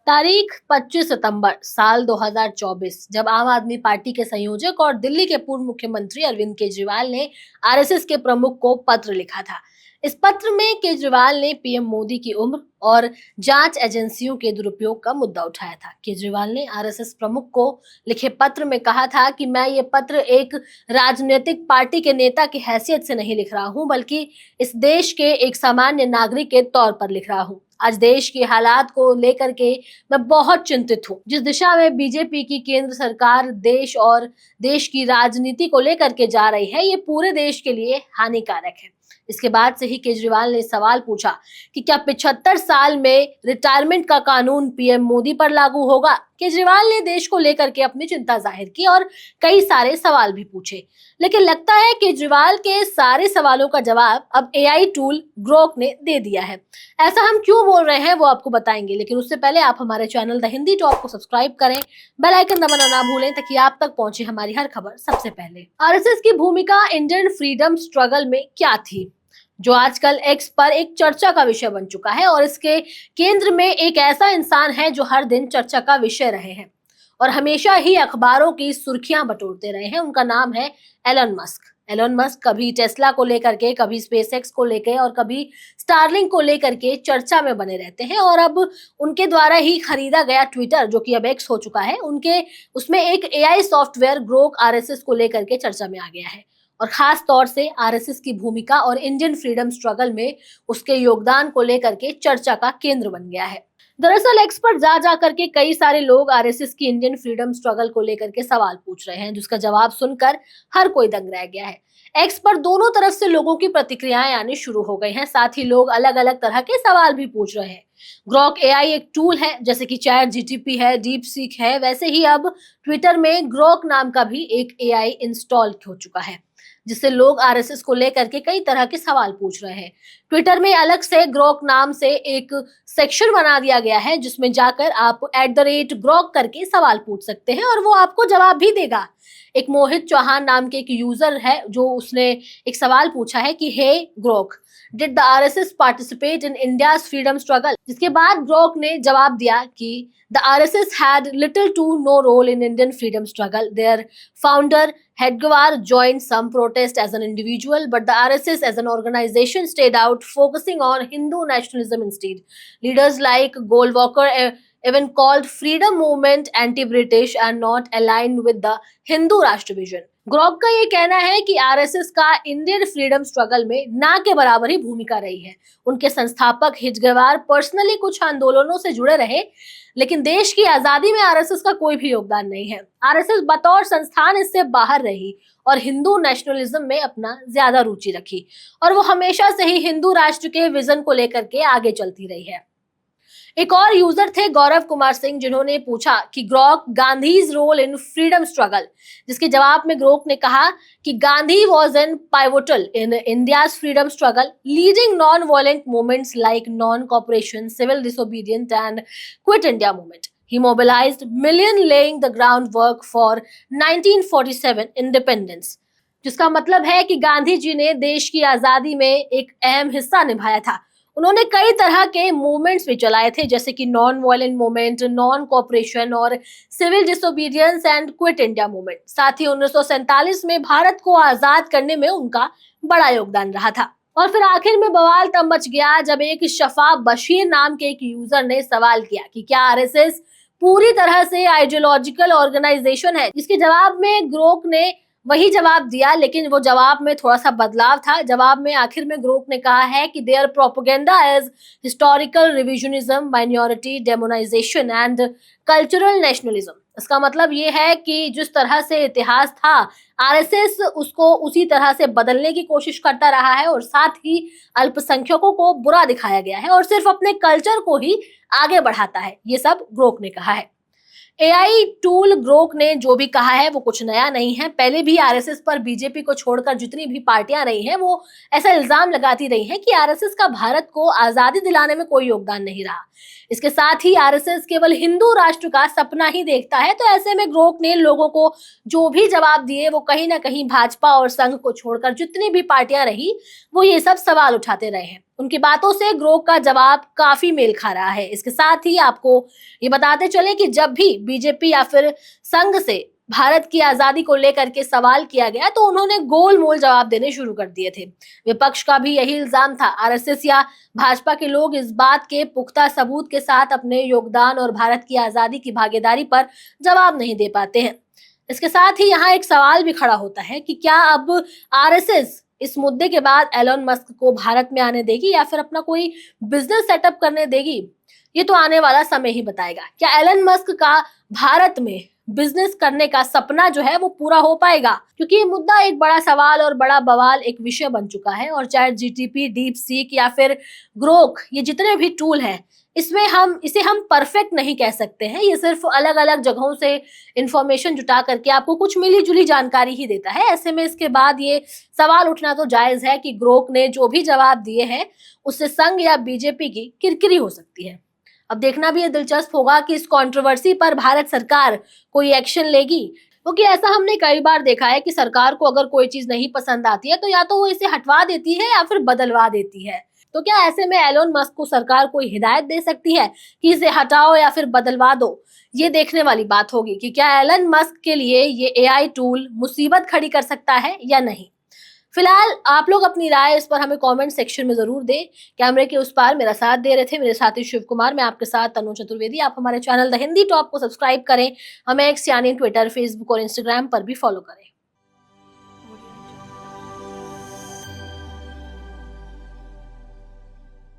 तारीख 25 सितंबर साल 2024 जब आम आदमी पार्टी के संयोजक और दिल्ली के पूर्व मुख्यमंत्री अरविंद केजरीवाल ने आरएसएस के प्रमुख को पत्र लिखा था। इस पत्र में केजरीवाल ने पीएम मोदी की उम्र और जांच एजेंसियों के दुरुपयोग का मुद्दा उठाया था। केजरीवाल ने आरएसएस प्रमुख को लिखे पत्र में कहा था कि मैं ये पत्र एक राजनीतिक पार्टी के नेता की हैसियत से नहीं लिख रहा हूं, बल्कि इस देश के एक सामान्य नागरिक के तौर पर लिख रहा हूं। आज देश के हालात को लेकर के मैं बहुत चिंतित हूँ। जिस दिशा में बीजेपी की केंद्र सरकार देश और देश की राजनीति को लेकर के जा रही है, ये पूरे देश के लिए हानिकारक है। इसके बाद से ही केजरीवाल ने सवाल पूछा कि क्या 75 साल में रिटायरमेंट का कानून पीएम मोदी पर लागू होगा। केजरीवाल ने देश को लेकर के अपनी चिंता जाहिर की और कई सारे सवाल भी पूछे, लेकिन लगता है केजरीवाल के सारे सवालों का जवाब अब एआई टूल ग्रोक ने दे दिया है। ऐसा हम क्यों बोल रहे हैं वो आपको बताएंगे, लेकिन उससे पहले आप हमारे चैनल द हिंदी टॉप को सब्सक्राइब करें, बेल आइकन दबाना ना भूलें ताकि आप तक पहुंचे हमारी हर खबर सबसे पहले। आरएसएस की भूमिका इंडियन फ्रीडम स्ट्रगल में क्या थी, जो आजकल एक्स पर एक चर्चा का विषय बन चुका है, और इसके केंद्र में एक ऐसा इंसान है जो हर दिन चर्चा का विषय रहे हैं और हमेशा ही अखबारों की सुर्खियां बटोरते रहे हैं। उनका नाम है एलन मस्क। एलन मस्क कभी टेस्ला को लेकर के, कभी स्पेसएक्स को लेकर और कभी स्टारलिंक को लेकर के चर्चा में बने रहते हैं। और अब उनके द्वारा ही खरीदा गया ट्विटर, जो कि अब एक्स हो चुका है, उसमें एक एआई सॉफ्टवेयर ग्रोक आरएसएस को लेकर के चर्चा में आ गया है और खास तौर से आरएसएस की भूमिका और इंडियन फ्रीडम स्ट्रगल में उसके योगदान को लेकर के चर्चा का केंद्र बन गया है। दरअसल एक्स पर जा करके कई सारे लोग आरएसएस की इंडियन फ्रीडम स्ट्रगल को लेकर के सवाल पूछ रहे हैं, जिसका जवाब सुनकर हर कोई दंग रह गया है। एक्स पर दोनों तरफ से लोगों की प्रतिक्रियाएं आनी शुरू हो गई हैं, साथ ही लोग अलग अलग तरह के सवाल भी पूछ रहे हैं। ग्रोक एआई एक टूल है, जैसे कि चैट जीटीपी है, डीप सीक है, वैसे ही अब ट्विटर में ग्रोक नाम का भी एक एआई इंस्टॉल हो चुका है, जिससे लोग आरएसएस को लेकर के कई तरह के सवाल पूछ रहे हैं। ट्विटर में अलग से ग्रोक नाम से एक सेक्शन बना दिया गया है, जिसमें जाकर आप @ग्रोक करके सवाल पूछ सकते हैं और वो आपको जवाब भी देगा। एक मोहित चौहान नाम के एक यूजर है, जो उसने एक सवाल पूछा है कि hey Grok, did the RSS participate in India's freedom struggle. जिसके बाद ग्रोक ने जवाब दिया कि the RSS had little to no role in Indian freedom struggle. Their founder Hedgewar joined some protest as an individual, but the RSS as an organization stayed out, focusing on Hindu nationalism instead. Leaders like Goldwalker even called freedom movement anti-British and not aligned with the Hindu Rashtra vision. Grok का ये कहना है कि RSS का Indian freedom struggle में ना के बराबर ही भूमिका रही है। उनके संस्थापक हिजगेवार पर्सनली कुछ आंदोलनों से जुड़े रहे, लेकिन देश की आजादी में आरएसएस का कोई भी योगदान नहीं है। आरएसएस बतौर संस्थान इससे बाहर रही और हिंदू नेशनलिज्म में अपना ज्यादा रुचि रखी, और वो हमेशा से ही हिंदू राष्ट्र के विजन को लेकर के आगे चलती रही है। एक और यूजर थे गौरव कुमार सिंह, जिन्होंने पूछा कि Grok Gandhi's role in freedom struggle, जिसके जवाब में ग्रोक ने कहा कि Gandhi was an pivotal in India's freedom struggle, leading non violent movements like non cooperation, civil disobedient and quit India movement. He mobilized million, laying the groundwork for 1947 independence. जिसका मतलब है कि गांधी जी ने देश की आजादी में एक अहम हिस्सा निभाया था। उन्होंने कई तरह के मूवमेंट्स भी चलाए थे, जैसे कि non violent movement, non cooperation और civil disobedience and quit India movement. साथ ही 1947 में भारत को आजाद करने में उनका बड़ा योगदान रहा था। और फिर आखिर में बवाल तब मच गया जब एक शफा बशीर नाम के एक यूजर ने सवाल किया कि क्या आरएसएस पूरी तरह से आइडियोलॉजिकल ऑर्गेनाइजेशन है, जिसके जवाब में ग्रोक ने वही जवाब दिया, लेकिन वो जवाब में थोड़ा सा बदलाव था। जवाब में आखिर में ग्रोक ने कहा है कि their propaganda is historical revisionism, minority demonisation and cultural nationalism. इसका मतलब ये है कि जिस तरह से इतिहास था, आरएसएस उसको उसी तरह से बदलने की कोशिश करता रहा है और साथ ही अल्पसंख्यकों को बुरा दिखाया गया है और सिर्फ अपने कल्चर को ही आगे बढ़ाता है। ये सब ग्रोक ने कहा है। एआई टूल ग्रोक ने जो भी कहा है वो कुछ नया नहीं है। पहले भी आरएसएस पर बीजेपी को छोड़कर जितनी भी पार्टियां रही हैं, वो ऐसा इल्जाम लगाती रही हैं कि आरएसएस का भारत को आजादी दिलाने में कोई योगदान नहीं रहा। इसके साथ ही आरएसएस केवल हिंदू राष्ट्र का सपना ही देखता है। तो ऐसे में ग्रोक ने लोगों को जो भी जवाब दिए, वो कहीं ना कहीं भाजपा और संघ को छोड़कर जितनी भी पार्टियां रही, वो ये सब सवाल उठाते रहे हैं। उनकी बातों से ग्रोक का जवाब काफी मेल खा रहा है। इसके साथ ही आपको ये बताते चले कि जब भी बीजेपी या फिर संघ से भारत की आजादी को लेकर के सवाल किया गया तो उन्होंने गोल मोल जवाब देने शुरू कर दिए थे। विपक्ष का भी यही इल्जाम था। आरएसएस या भाजपा के लोग इस बात के पुख्ता सबूत के साथ अपने योगदान और भारत की आजादी की भागीदारी पर जवाब नहीं दे पाते हैं। इसके साथ ही यहाँ एक सवाल भी खड़ा होता है कि क्या अब आरएसएस इस मुद्दे के बाद एलन मस्क को भारत में आने देगी या फिर अपना कोई बिजनेस सेटअप करने देगी? ये तो आने वाला समय ही बताएगा। क्या एलन मस्क का भारत में बिजनेस करने का सपना जो है वो पूरा हो पाएगा? क्योंकि ये मुद्दा एक बड़ा सवाल और बड़ा बवाल एक विषय बन चुका है और चैट जीटीपी, डीप सीक या फिर ग्रोक, ये जितने भी टूल हैं, इसमें हम परफेक्ट नहीं कह सकते हैं। ये सिर्फ अलग अलग जगहों से इंफॉर्मेशन जुटा करके आपको कुछ मिली जुली जानकारी ही देता है। ऐसे में इसके बाद ये सवाल उठना तो जायज है कि ग्रोक ने जो भी जवाब दिए हैं उससे संघ या बीजेपी की किरकिरी हो सकती है। अब देखना भी ये दिलचस्प होगा कि इस कंट्रोवर्सी पर भारत सरकार कोई एक्शन लेगी, क्योंकि ऐसा हमने कई बार देखा है कि सरकार को अगर कोई चीज नहीं पसंद आती है तो या तो वो इसे हटवा देती है या फिर बदलवा देती है। तो क्या ऐसे में एलोन मस्क को सरकार कोई हिदायत दे सकती है कि इसे हटाओ या फिर बदलवा दो? ये देखने वाली बात होगी कि क्या एलन मस्क के लिए ये एआई टूल मुसीबत खड़ी कर सकता है या नहीं। फिलहाल आप लोग अपनी राय इस पर हमें कमेंट सेक्शन में जरूर दें। कैमरे के उस पार मेरा साथ दे रहे थे मेरे साथी शिव कुमार, मैं आपके साथ तनु चतुर्वेदी। आप हमारे चैनल द हिंदी टॉप को सब्सक्राइब करें, हमें एक्स यानी ट्विटर, फेसबुक और इंस्टाग्राम पर भी फॉलो करें।